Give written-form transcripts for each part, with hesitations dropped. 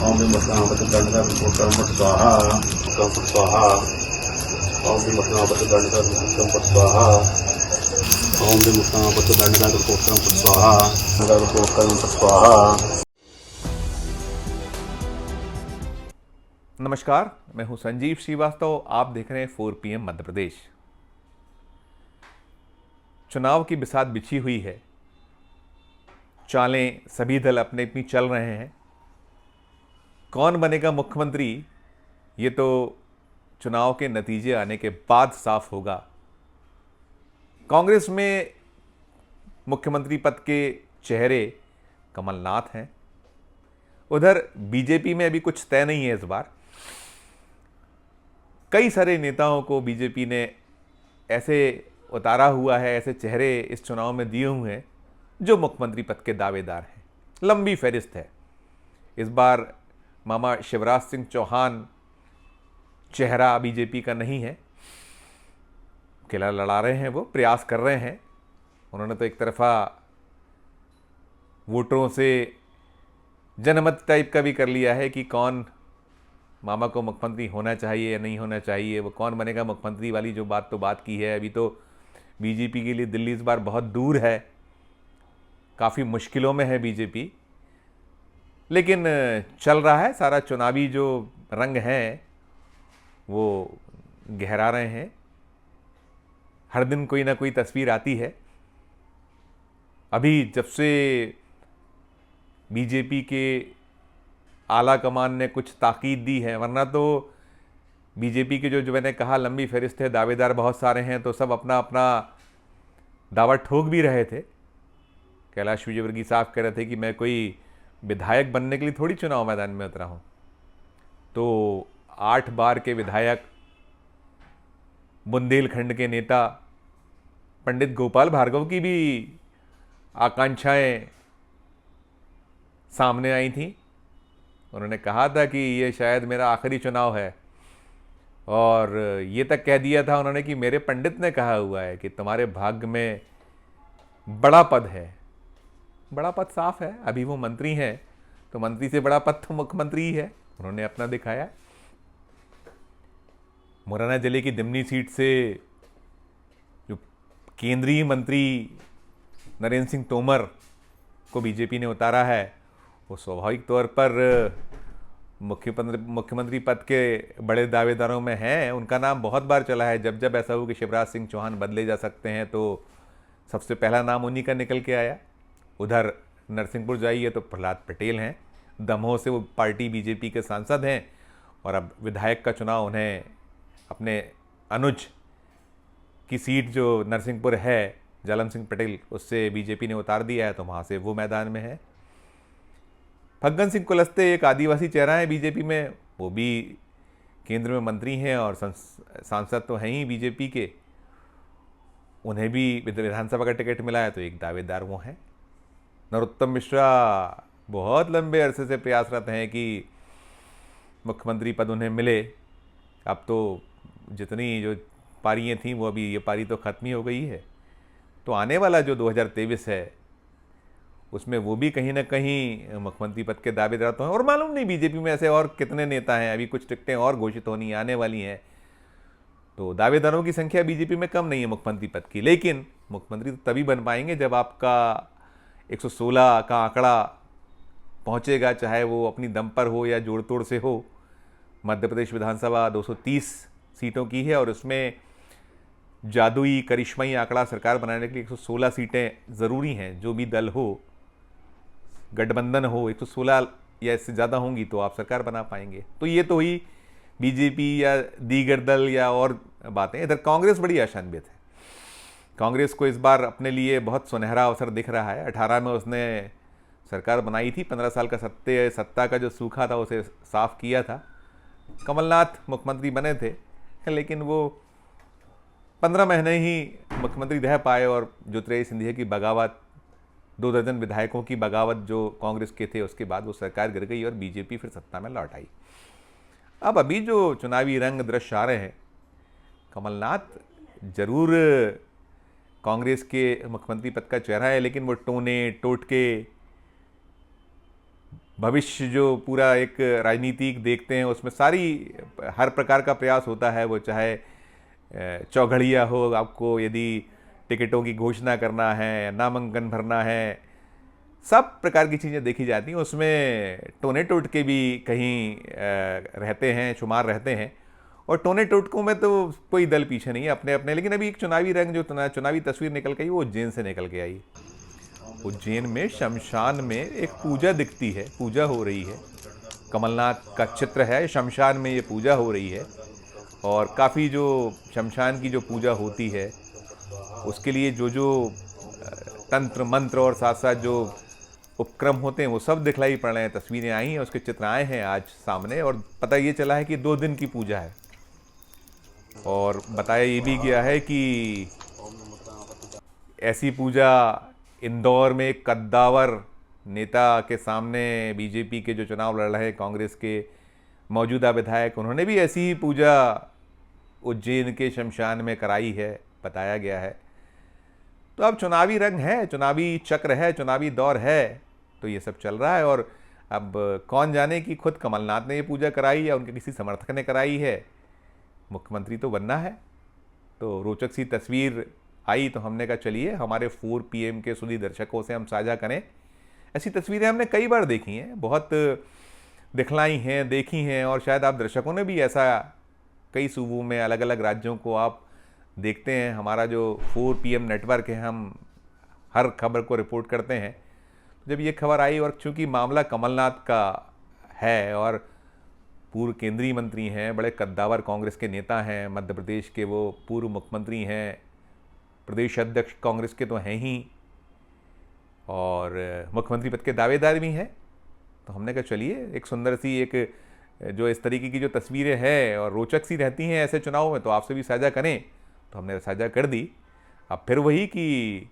ओम भीम मस्नावत दंडका विभूषण पट स्वाहा कम पट स्वाहा ओम भीम मस्नावत दंडका विभूषण पट स्वाहा ओम भीम मस्नावत दंडका विभूषण पट स्वाहा दंडका विभूषण पट स्वाहा। नमस्कार, मैं हूं संजीव श्रीवास्तव। आप देख रहे हैं 4 PM मध्य प्रदेश। चुनाव की बिसात बिछी हुई है, चालें सभी दल अपने अपनी चल रहे हैं। कौन बनेगा मुख्यमंत्री, ये तो चुनाव के नतीजे आने के बाद साफ होगा। कांग्रेस में मुख्यमंत्री पद के चेहरे कमलनाथ हैं, उधर बीजेपी में अभी कुछ तय नहीं है। इस बार कई सारे नेताओं को बीजेपी ने ऐसे उतारा हुआ है, ऐसे चेहरे इस चुनाव में दिए हुए हैं जो मुख्यमंत्री पद के दावेदार हैं। लंबी फहरिस्त है। इस बार मामा शिवराज सिंह चौहान चेहरा बीजेपी का नहीं है, अकेला लड़ा रहे हैं, वो प्रयास कर रहे हैं। उन्होंने तो एक तरफा वोटरों से जनमत टाइप का भी कर लिया है कि कौन मामा को मुख्यमंत्री होना चाहिए या नहीं होना चाहिए, वो कौन बनेगा मुख्यमंत्री वाली जो बात की है। अभी तो बीजेपी के लिए दिल्ली इस बार बहुत दूर है, काफ़ी मुश्किलों में है बीजेपी, लेकिन चल रहा है। सारा चुनावी जो रंग है वो गहरा रहे हैं। हर दिन कोई ना कोई तस्वीर आती है। अभी जब से बीजेपी के आला कमान ने कुछ ताकीद दी है, वरना तो बीजेपी के जो मैंने कहा लंबी फहरिस्त है, दावेदार बहुत सारे हैं, तो सब अपना अपना दावा ठोक भी रहे थे। कैलाश विजयवर्गीय साहब कह रहे थे कि मैं कोई विधायक बनने के लिए थोड़ी चुनाव मैदान में उतरा हूँ। तो 8 बार के विधायक, बुंदेलखंड के नेता पंडित गोपाल भार्गव की भी आकांक्षाएं सामने आई थी। उन्होंने कहा था कि ये शायद मेरा आखिरी चुनाव है, और ये तक कह दिया था उन्होंने कि मेरे पंडित ने कहा हुआ है कि तुम्हारे भाग्य में बड़ा पद है। बड़ा पद साफ है, अभी वो मंत्री हैं, तो मंत्री से बड़ा पद तो मुख्यमंत्री ही है। उन्होंने अपना दिखाया। मुरैना जिले की दिमनी सीट से जो केंद्रीय मंत्री नरेंद्र सिंह तोमर को बीजेपी ने उतारा है, वो स्वाभाविक तौर पर मुख्यमंत्री पद के बड़े दावेदारों में हैं। उनका नाम बहुत बार चला है। जब जब ऐसा हो कि शिवराज सिंह चौहान बदले जा सकते हैं, तो सबसे पहला नाम उन्हीं का निकल के आया। उधर नरसिंहपुर जाइए तो प्रहलाद पटेल हैं, दमोह से वो पार्टी बीजेपी के सांसद हैं, और अब विधायक का चुनाव उन्हें अपने अनुज की सीट जो नरसिंहपुर है, जालम सिंह पटेल, उससे बीजेपी ने उतार दिया है, तो वहाँ से वो मैदान में है। फग्गन सिंह कुलस्ते एक आदिवासी चेहरा है बीजेपी में, वो भी केंद्र में मंत्री हैं और सांसद तो हैं ही बीजेपी के। उन्हें भी विधानसभा का टिकट मिला है, तो एक दावेदार वो हैं। नरोत्तम मिश्रा बहुत लंबे अरसे से प्रयासरत हैं कि मुख्यमंत्री पद उन्हें मिले। अब तो जितनी जो पारियाँ थीं वो अभी ये पारी तो ख़त्म ही हो गई है, तो आने वाला जो 2023 है उसमें वो भी कहीं ना कहीं मुख्यमंत्री पद के दावेदार तो हैं। और मालूम नहीं बीजेपी में ऐसे और कितने नेता हैं, अभी कुछ टिकटें और घोषित होनी आने वाली हैं, तो दावेदारों की संख्या बीजेपी में कम नहीं है मुख्यमंत्री पद की। लेकिन मुख्यमंत्री तो तभी बन पाएंगे जब आपका 116 का आंकड़ा पहुंचेगा, चाहे वो अपनी दम पर हो या जोड़ तोड़ से हो। मध्य प्रदेश विधानसभा 230 सीटों की है, और उसमें जादुई करिश्माई आंकड़ा सरकार बनाने के लिए 116 सीटें ज़रूरी हैं। जो भी दल हो, गठबंधन हो, 116 या इससे ज़्यादा होंगी तो आप सरकार बना पाएंगे। तो ये तो हुई बीजेपी या दीगर दल या और बातें। इधर कांग्रेस बड़ी आशान्वित है। कांग्रेस को इस बार अपने लिए बहुत सुनहरा अवसर दिख रहा है। 18 में उसने सरकार बनाई थी, 15 साल का सत्ता का जो सूखा था उसे साफ किया था। कमलनाथ मुख्यमंत्री बने थे, लेकिन वो 15 महीने ही मुख्यमंत्री रह पाए, और ज्योतिरादित्य सिंधिया की बगावत, 2 दर्जन विधायकों की बगावत जो कांग्रेस के थे, उसके बाद वो सरकार गिर गई और बीजेपी फिर सत्ता में लौट आई। अब अभी जो चुनावी रंग दृश्य आ रहे हैं, कमलनाथ जरूर कांग्रेस के मुख्यमंत्री पद का चेहरा है, लेकिन वो टोने टोटके भविष्य जो पूरा एक राजनीतिक देखते हैं उसमें सारी हर प्रकार का प्रयास होता है, वो चाहे चौघड़िया हो, आपको यदि टिकटों की घोषणा करना है, नामांकन भरना है, सब प्रकार की चीज़ें देखी जाती हैं। उसमें टोने टोटके भी कहीं रहते हैं, शुमार रहते हैं, और टोने टोटकों में तो कोई दल पीछे नहीं है, अपने अपने। लेकिन अभी एक चुनावी रंग, जो चुनावी तस्वीर निकल के आई, वो उज्जैन से निकल के आई। उज्जैन में शमशान में एक पूजा दिखती है, पूजा हो रही है, कमलनाथ का चित्र है, शमशान में ये पूजा हो रही है। और काफ़ी जो शमशान की जो पूजा होती है उसके लिए जो तंत्र मंत्र और साथ साथ जो उपक्रम होते हैं वो सब दिखलाई पड़ रहे हैं। तस्वीरें आई हैं, उसके चित्र आए हैं आज सामने, और पता ये चला है कि 2 दिन की पूजा है। और बताया ये भी गया है कि ऐसी पूजा इंदौर में एक कद्दावर नेता के सामने, बीजेपी के जो चुनाव लड़ रहे हैं, कांग्रेस के मौजूदा विधायक, उन्होंने भी ऐसी ही पूजा उज्जैन के शमशान में कराई है, बताया गया है। तो अब चुनावी रंग है, चुनावी चक्र है, चुनावी दौर है, तो ये सब चल रहा है। और अब कौन जाने कि खुद कमलनाथ ने ये पूजा कराई या उनके किसी समर्थक ने कराई है, मुख्यमंत्री तो बनना है। तो रोचक सी तस्वीर आई, तो हमने कहा चलिए हमारे 4 PM के सुधी दर्शकों से हम साझा करें। ऐसी तस्वीरें हमने कई बार देखी हैं, बहुत दिखलाई हैं, देखी हैं, और शायद आप दर्शकों ने भी ऐसा कई सूबों में, अलग अलग राज्यों को आप देखते हैं। हमारा जो 4 PM नेटवर्क है, हम हर खबर को रिपोर्ट करते हैं। जब ये खबर आई, और चूँकि मामला कमलनाथ का है और पूर्व केंद्रीय मंत्री हैं, बड़े कद्दावर कांग्रेस के नेता हैं, मध्य प्रदेश के वो पूर्व मुख्यमंत्री हैं, प्रदेश अध्यक्ष कांग्रेस के तो हैं ही, और मुख्यमंत्री पद के दावेदार भी हैं, तो हमने कहा चलिए एक सुंदर सी, एक जो इस तरीके की जो तस्वीरें हैं और रोचक सी रहती हैं ऐसे चुनाव में, तो आपसे भी साझा करें, तो हमने साझा कर दी। अब फिर वही कि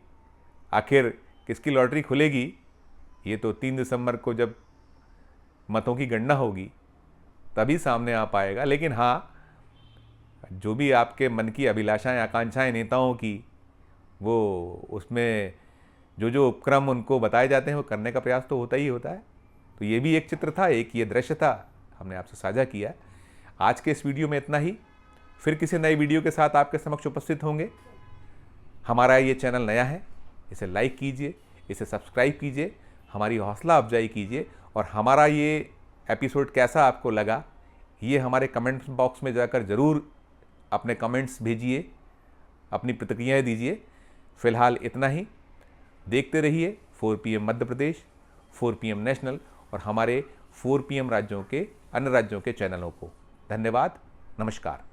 आखिर किसकी लॉटरी खुलेगी, ये तो 3 दिसंबर को जब मतों की गणना होगी तभी सामने आ पाएगा। लेकिन हाँ, जो भी आपके मन की अभिलाषाएं, आकांक्षाएं नेताओं की, वो उसमें जो उपक्रम उनको बताए जाते हैं वो करने का प्रयास तो होता ही होता है। तो ये भी एक चित्र था, एक ये दृश्य था, हमने आपसे साझा किया। आज के इस वीडियो में इतना ही। फिर किसी नई वीडियो के साथ आपके समक्ष उपस्थित होंगे। हमारा ये चैनल नया है, इसे लाइक कीजिए, इसे सब्सक्राइब कीजिए, हमारी हौसला अफजाई कीजिए, और हमारा ये एपिसोड कैसा आपको लगा ये हमारे कमेंट्स बॉक्स में जाकर ज़रूर अपने कमेंट्स भेजिए, अपनी प्रतिक्रियाएं दीजिए। फ़िलहाल इतना ही। देखते रहिए 4 PM Madhya Pradesh, 4 PM national और हमारे 4 PM राज्यों के, अन्य राज्यों के चैनलों को। धन्यवाद, नमस्कार।